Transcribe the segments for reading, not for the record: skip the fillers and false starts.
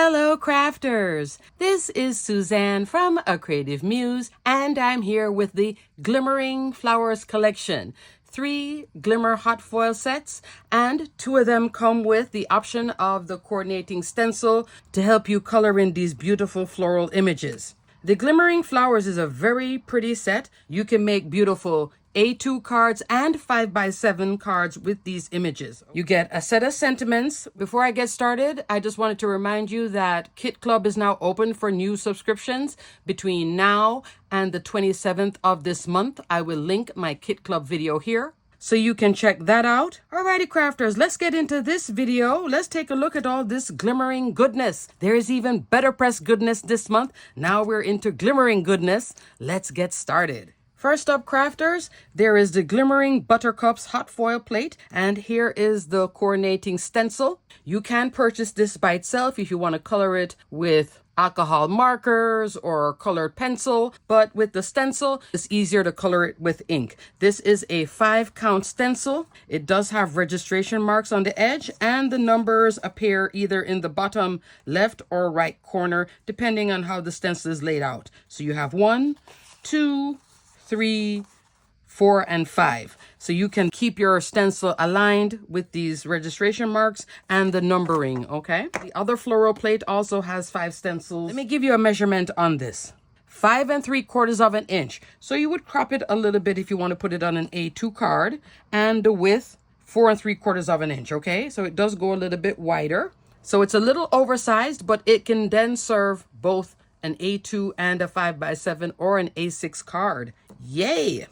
Hello crafters! This is Suzanne from A Creative Muse, and I'm here with the Glimmering Flowers Collection. 3 glimmer hot foil sets, and 2 of them come with the option of the coordinating stencil to help you color in these beautiful floral images. The Glimmering Flowers is a very pretty set. You can make beautiful A2 cards and 5x7 cards with these images. You get a set of sentiments. Before I get started, I just wanted to remind you that Kit Club is now open for new subscriptions between now and the 27th of this month. I will link my Kit Club video here, so you can check that out. Alrighty crafters, let's get into this video. Let's take a look at all this glimmering goodness. There's even better press goodness this month. Now we're into glimmering goodness. Let's get started. First up crafters, there is the Glimmering Buttercups hot foil plate, and here is the coordinating stencil. You can purchase this by itself if you want to color it with alcohol markers or colored pencil, but with the stencil, it's easier to color it with ink. This is a 5-count stencil. It does have registration marks on the edge, and the numbers appear either in the bottom left or right corner, depending on how the stencil is laid out. So you have 1, 2, 3, 4, and 5. So you can keep your stencil aligned with these registration marks and the numbering, okay? The other floral plate also has 5 stencils. Let me give you a measurement on this. 5 3/4 inch. So you would crop it a little bit if you want to put it on an A2 card, and the width 4 3/4 inch, okay? So it does go a little bit wider. So it's a little oversized, but it can then serve both an A2 and a 5x7 or an A6 card. Yay!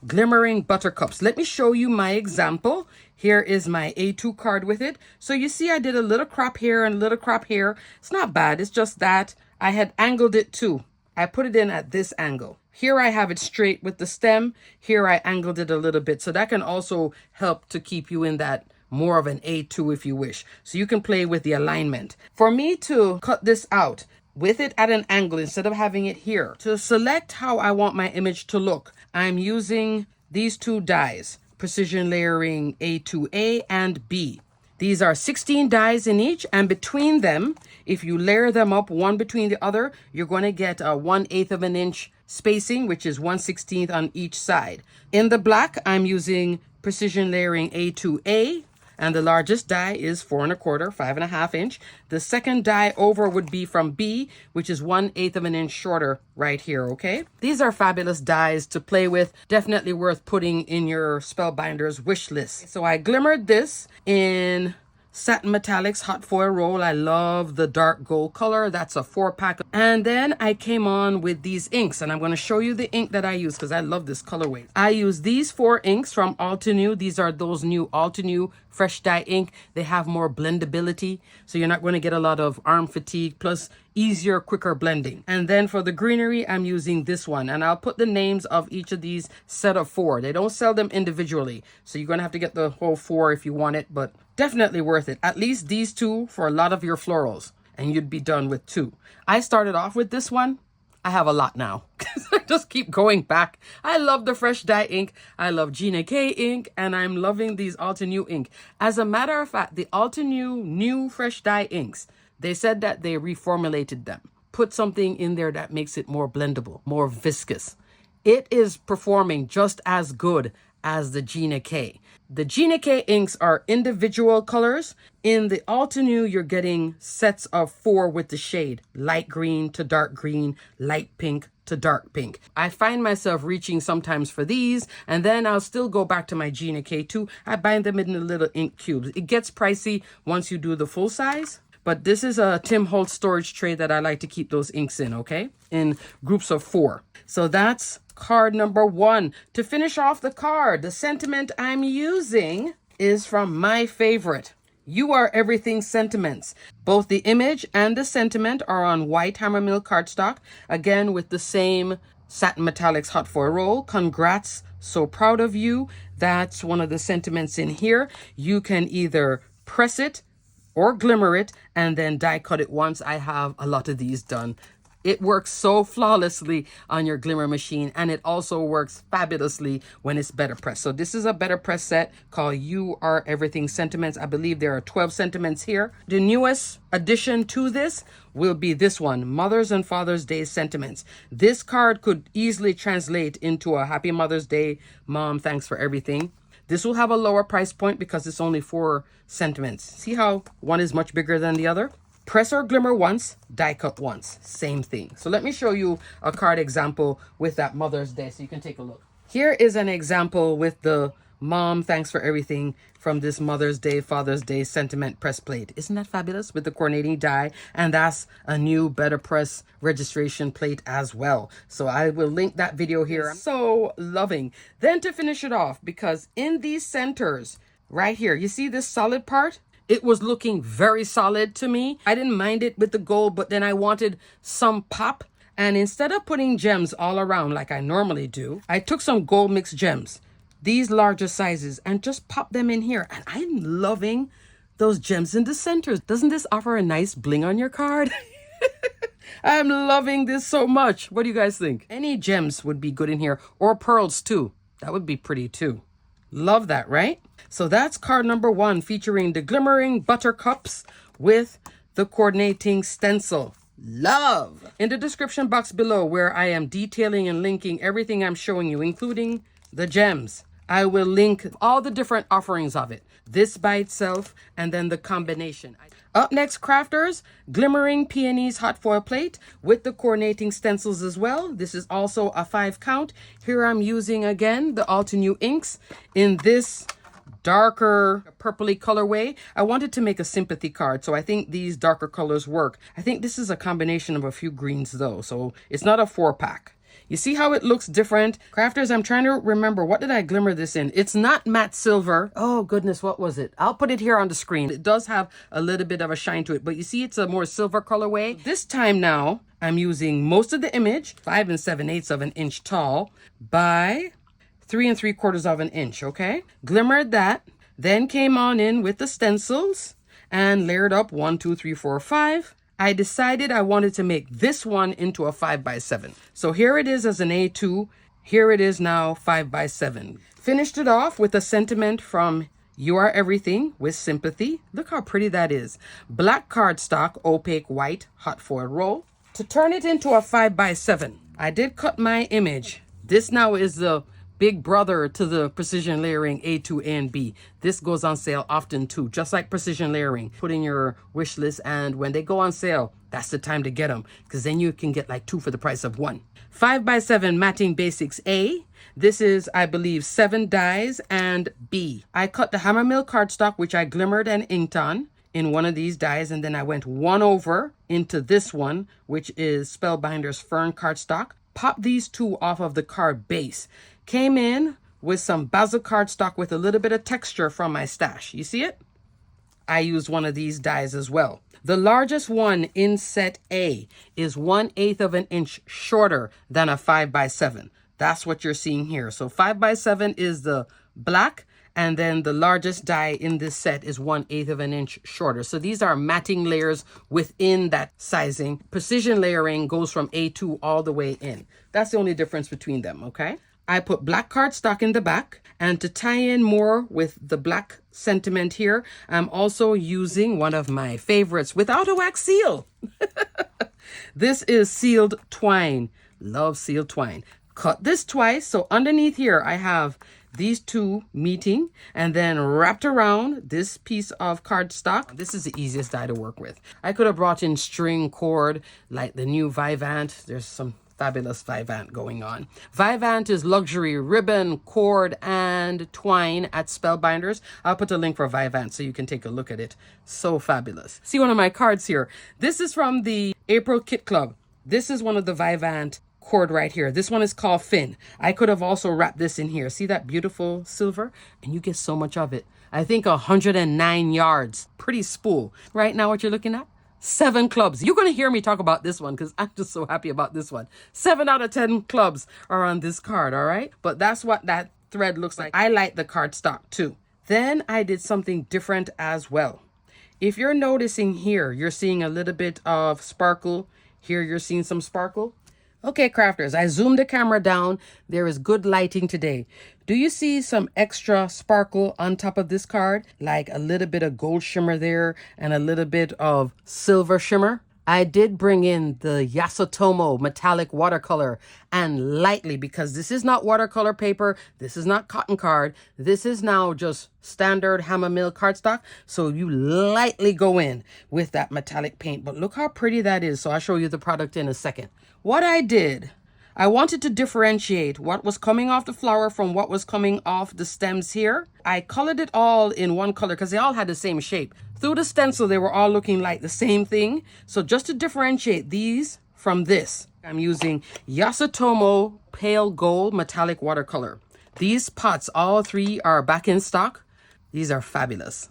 Glimmering Buttercups. Let me show you my example. Here is my A2 card with it. So you see I did a little crop here and a little crop here. It's not bad. It's just that I had angled it too. I put it in at this angle. Here I have it straight with the stem. Here I angled it a little bit. So that can also help to keep you in that more of an A2 if you wish. So you can play with the alignment. For me to cut this out with it at an angle instead of having it here, to select how I want my image to look, I'm using these 2 dies, Precision Layering A2A and B. These are 16 dies in each, and between them, if you layer them up one between the other, you're going to get a 1/8 inch spacing, which is 1/16 on each side. In the black, I'm using Precision Layering A2A, and the largest die is 4 1/4, 5.5 inch. The second die over would be from B, which is 1/8 inch shorter right here, okay? These are fabulous dies to play with. Definitely worth putting in your Spellbinders wish list. So I glimmered this in Satin Metallics hot foil roll. I love the dark gold color. That's a 4-pack. And then I came on with these inks, and I'm going to show you the ink that I use because I love this colorway. I use these 4 inks from Altenew. These are those new Altenew fresh dye ink. They have more blendability, so you're not going to get a lot of arm fatigue, plus easier, quicker blending. And then for the greenery, I'm using this one, and I'll put the names of each of these set of 4. They don't sell them individually, so you're going to have to get the whole 4 if you want it, but definitely worth it. At least these 2 for a lot of your florals, and you'd be done with 2. I started off with this one. I have a lot now. I just keep going back. I love the fresh dye ink. I love Gina K ink, and I'm loving these Altenew ink. As a matter of fact, the Altenew new fresh dye inks, they said that they reformulated them, put something in there that makes it more blendable, more viscous. It is performing just as good as the Gina K. The Gina K inks are individual colors. In the Altenew, you're getting sets of 4 with the shade, light green to dark green, light pink to dark pink. I find myself reaching sometimes for these, and then I'll still go back to my Gina K too. I bind them in the little ink cubes. It gets pricey once you do the full size, but this is a Tim Holtz storage tray that I like to keep those inks in, okay? In groups of 4. So that's card number 1. To finish off the card, the sentiment I'm using is from my favorite, You Are Everything Sentiments. Both the image and the sentiment are on white hammermill cardstock, again with the same Satin Metallics hot foil roll. Congrats, so proud of you. That's one of the sentiments in here. You can either press it or glimmer it and then die cut it once. I have a lot of these done. It works so flawlessly on your Glimmer machine, and it also works fabulously when it's better press. So this is a better press set called You Are Everything Sentiments. I believe there are 12 sentiments here. The newest addition to this will be this one, Mother's and Father's Day Sentiments. This card could easily translate into a Happy Mother's Day, Mom, thanks for everything. This will have a lower price point because it's only 4 sentiments. See how one is much bigger than the other? Press or glimmer once, die cut once. Same thing. So let me show you a card example with that Mother's Day so you can take a look. Here is an example with the Mom, thanks for everything from this Mother's Day, Father's Day sentiment press plate. Isn't that fabulous with the coordinating die? And that's a new Better Press registration plate as well. So I will link that video here. I'm so loving. Then to finish it off, because in these centers right here, you see this solid part? It was looking very solid to me. I didn't mind it with the gold, but then I wanted some pop. And instead of putting gems all around like I normally do, I took some gold mixed gems, these larger sizes, and just pop them in here. And I'm loving those gems in the centers. Doesn't this offer a nice bling on your card? I'm loving this so much. What do you guys think? Any gems would be good in here, or pearls too. That would be pretty too. Love that, right? So that's card number 1, featuring the Glimmering Buttercups with the coordinating stencil. Love! In the description box below, where I am detailing and linking everything I'm showing you, including the gems, I will link all the different offerings of it. This by itself, and then the combination. Up next, crafters, Glimmering Peonies hot foil plate with the coordinating stencils as well. This is also a 5 count. Here I'm using again the Altenew inks in this darker purpley colorway. I wanted to make a sympathy card, so I think these darker colors work. I think this is a combination of a few greens though, so it's not a 4-pack. You see how it looks different? Crafters, I'm trying to remember, what did I glimmer this in? It's not matte silver. Oh goodness, what was it? I'll put it here on the screen. It does have a little bit of a shine to it, but you see it's a more silver colorway. This time now, I'm using most of the image, 5 7/8 of an inch tall by 3 3/4 of an inch, okay? Glimmered that, then came on in with the stencils and layered up 1, 2, 3, 4, 5. I decided I wanted to make this one into a 5x7. So here it is as an A2. Here it is now 5x7. Finished it off with a sentiment from You Are Everything with Sympathy. Look how pretty that is. Black cardstock, opaque white, hot foil roll. To turn it into a 5x7, I did cut my image. This now is the big brother to the precision layering A2 and B. This goes on sale often too, just like precision layering. Put in your wish list, and when they go on sale, that's the time to get them, because then you can get like 2 for the price of 1. 5x7 Matting Basics A. This is, I believe, 7 dies, and B. I cut the Hammermill cardstock, which I glimmered and inked on, in one of these dies, and then I went 1 over into this one, which is Spellbinders Fern cardstock. Pop these 2 off of the card base. Came in with some basil cardstock with a little bit of texture from my stash. You see it? I used one of these dies as well. The largest one in set A is 1/8 of an inch shorter than a 5x7. That's what you're seeing here. So 5x7 is the black, and then the largest die in this set is 1/8 of an inch shorter. So these are matting layers within that sizing. Precision layering goes from A2 all the way in. That's the only difference between them, okay? I put black cardstock in the back, and to tie in more with the black sentiment here, I'm also using one of my favorites without a wax seal. This is sealed twine. Love sealed twine. Cut this twice, so underneath here I have these 2 meeting, and then wrapped around this piece of cardstock. This is the easiest die to work with. I could have brought in string cord like the new Vivant. There's some fabulous Vivant going on. Vivant is luxury ribbon, cord, and twine at Spellbinders. I'll put a link for Vivant so you can take a look at it. So fabulous. See one of my cards here. This is from the April Kit Club. This is one of the Vivant cord right here. This one is called Finn. I could have also wrapped this in here. See that beautiful silver? And you get so much of it. I think 109 yards. Pretty spool. Right now what you're looking at? 7 clubs. You're going to hear me talk about this one because I'm just so happy about this one. 7 out of 10 clubs are on this card, all right? But that's what that thread looks like. I like the cardstock too. Then I did something different as well. If you're noticing here, you're seeing a little bit of sparkle Here you're seeing some sparkle. Okay, crafters, I zoomed the camera down. There is good lighting today. Do you see some extra sparkle on top of this card? Like a little bit of gold shimmer there and a little bit of silver shimmer? I did bring in the Yasutomo metallic watercolor, and lightly, because this is not watercolor paper, this is not cotton card, this is now just standard hammer mill cardstock. So you lightly go in with that metallic paint, but look how pretty that is. So I'll show you the product in a second. What I did, I wanted to differentiate what was coming off the flower from what was coming off the stems here. I colored it all in one color because they all had the same shape. Through the stencil, they were all looking like the same thing. So just to differentiate these from this, I'm using Yasutomo Pale Gold Metallic Watercolor. These pots, all three are back in stock. These are fabulous.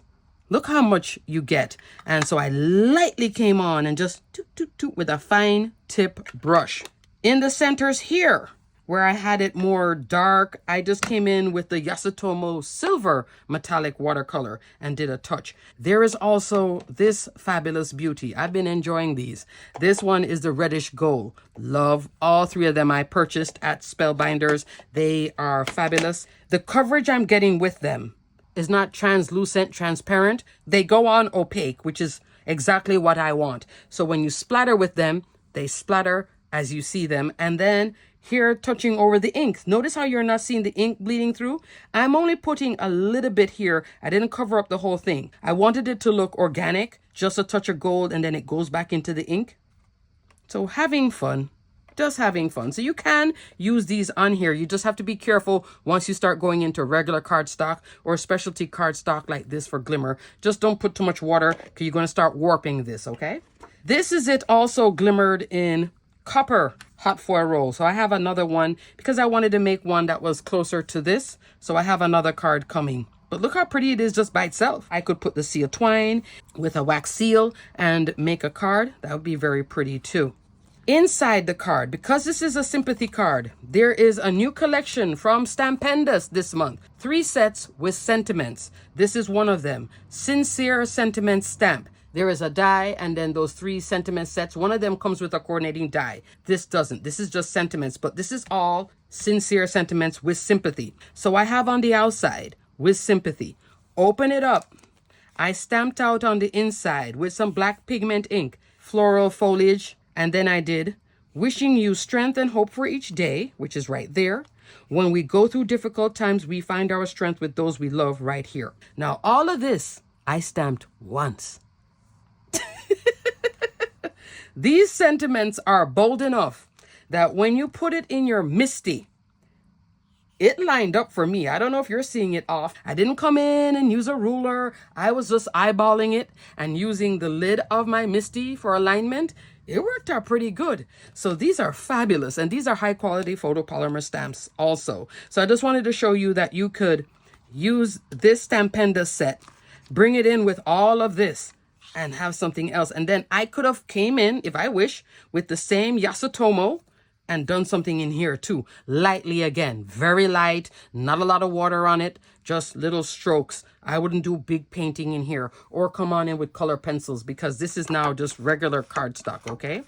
Look how much you get. And so I lightly came on and just toot, toot, toot with a fine tip brush. In the centers here, where I had it more dark, I just came in with the Yasutomo Silver Metallic Watercolor and did a touch. There is also this fabulous beauty. I've been enjoying these. This one is the reddish gold. Love all three of them. I purchased at Spellbinders. They are fabulous. The coverage I'm getting with them is not translucent, transparent. They go on opaque, which is exactly what I want. So when you splatter with them, they splatter as you see them. And then here touching over the ink. Notice how you're not seeing the ink bleeding through? I'm only putting a little bit here. I didn't cover up the whole thing. I wanted it to look organic, just a touch of gold, and then it goes back into the ink. So having fun. Just having fun. So you can use these on here. You just have to be careful once you start going into regular cardstock or specialty cardstock like this for glimmer. Just don't put too much water because you're going to start warping this, okay? This is it also glimmered in copper hot foil roll. So I have another one because I wanted to make one that was closer to this. So I have another card coming. But look how pretty it is just by itself. I could put the seal twine with a wax seal and make a card. That would be very pretty too. Inside the card, because this is a sympathy card, there is a new collection from Spellbinders this month. 3 sets with sentiments. This is one of them. Sincere Sentiment Stamp. There is a die and then those 3 sentiment sets. One of them comes with a coordinating die. This doesn't. This is just sentiments, but this is all sincere sentiments with sympathy. So I have on the outside with sympathy. Open it up. I stamped out on the inside with some black pigment ink, floral foliage. And then I did, wishing you strength and hope for each day, which is right there. When we go through difficult times, we find our strength with those we love right here. Now, all of this, I stamped once. These sentiments are bold enough that when you put it in your MISTI, it lined up for me. I don't know if you're seeing it off. I didn't come in and use a ruler. I was just eyeballing it and using the lid of my MISTI for alignment. It worked out pretty good. So these are fabulous. And these are high quality photopolymer stamps also. So I just wanted to show you that you could use this Spellbinders set, bring it in with all of this and have something else. And then I could have came in, if I wish, with the same Yasutomo and done something in here too. Lightly again, very light, not a lot of water on it, just little strokes. I wouldn't do big painting in here or come on in with color pencils because this is now just regular cardstock, okay?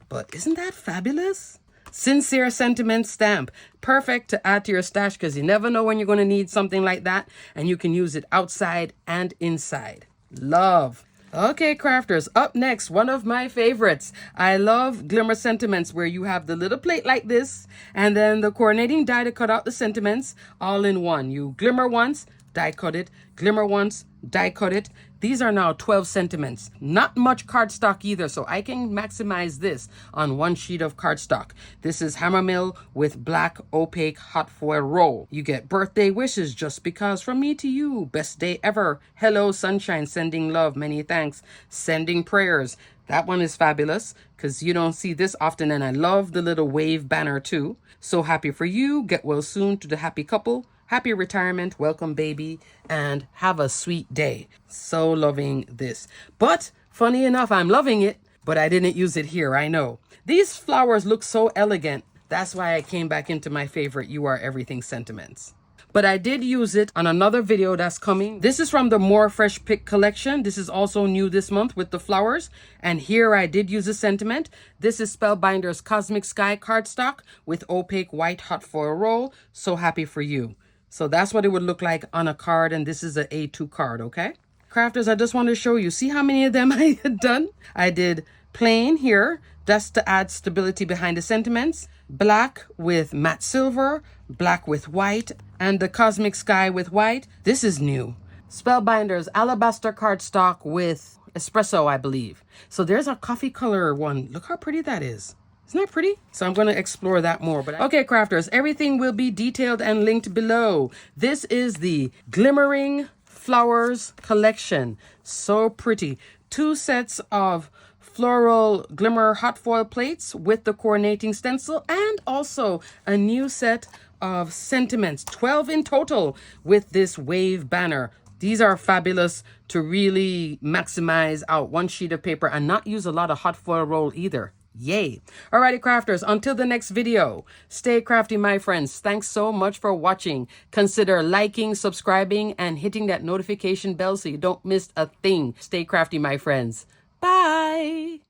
But isn't that fabulous? Sincere Sentiment Stamp. Perfect to add to your stash because you never know when you're going to need something like that. And you can use it outside and inside. Love. Okay, crafters, up next, one of my favorites. I love glimmer sentiments where you have the little plate like this and then the coordinating die to cut out the sentiments all in one. You glimmer once, die cut it, glimmer once, die cut it. These are now 12 sentiments. Not much cardstock either, so I can maximize this on one sheet of cardstock. This is hammer mill with black opaque hot foil roll. You get birthday wishes just because from me to you. Best day ever. Hello sunshine, sending love, many thanks. Sending prayers. That one is fabulous because you don't see this often, and I love the little wave banner too. So happy for you. Get well soon to the happy couple. Happy retirement, welcome baby, and have a sweet day. So loving this. But funny enough, I'm loving it, but I didn't use it here, I know. These flowers look so elegant. That's why I came back into my favorite You Are Everything sentiments. but I did use it on another video that's coming. This is from the More Fresh Pick collection. This is also new this month with the flowers. And here I did use a sentiment. This is Spellbinders Cosmic Sky cardstock with opaque white hot foil roll. So happy for you. So that's what it would look like on a card, and this is an A2 card, okay? Crafters, I just want to show you. See how many of them I had done? I did plain here. That's to add stability behind the sentiments. Black with matte silver, black with white, and the Cosmic Sky with white. This is new. Spellbinders Alabaster cardstock with espresso, I believe. So there's a coffee color one. Look how pretty that is. Isn't that pretty? So I'm going to explore that more. But okay, crafters, everything will be detailed and linked below. This is the Glimmering Flowers Collection. So pretty. 2 sets of floral glimmer hot foil plates with the coordinating stencil, and also a new set of sentiments, 12 in total, with this wave banner. These are fabulous to really maximize out one sheet of paper and not use a lot of hot foil roll either. Yay. Alrighty, crafters, until the next video, stay crafty, my friends. Thanks so much for watching. Consider liking, subscribing, and hitting that notification bell so you don't miss a thing. Stay crafty, my friends. Bye.